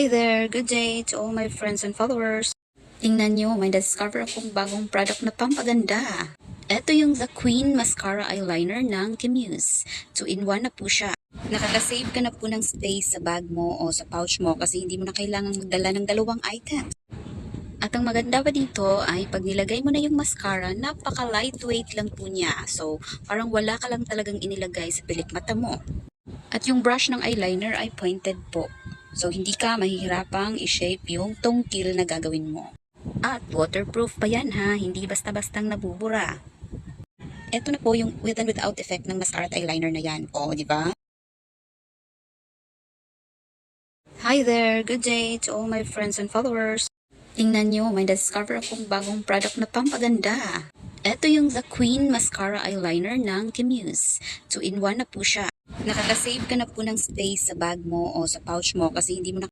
Hi there! Good day to all my friends and followers. Tingnan nyo, may discover akong bagong product na pampaganda. Ito yung The Queen Mascara Eyeliner ng Kimuse. 2-in-1 na po siya. Nakakasave ka na po ng space sa bag mo o sa pouch mo kasi hindi mo na kailangang magdala ng dalawang items. At ang maganda pa dito ay pag nilagay mo na yung mascara, napaka-lightweight lang po niya. So, parang wala ka lang talagang inilagay sa pilik mata mo. At yung brush ng eyeliner ay pointed po. So, hindi ka mahihirapang i-shape yung tungkil na gagawin mo. At waterproof pa yan ha, hindi basta-bastang nabubura. Ito na po yung with and without effect ng mascara at eyeliner na yan. O, di ba? Hi there! Good day to all my friends and followers. Tingnan nyo, may discover akong bagong product na pampaganda. Ito yung The Queen Mascara Eyeliner ng Kimuse. 2-in-1 na po siya. Nakakasave ka na po ng space sa bag mo o sa pouch mo kasi hindi mo na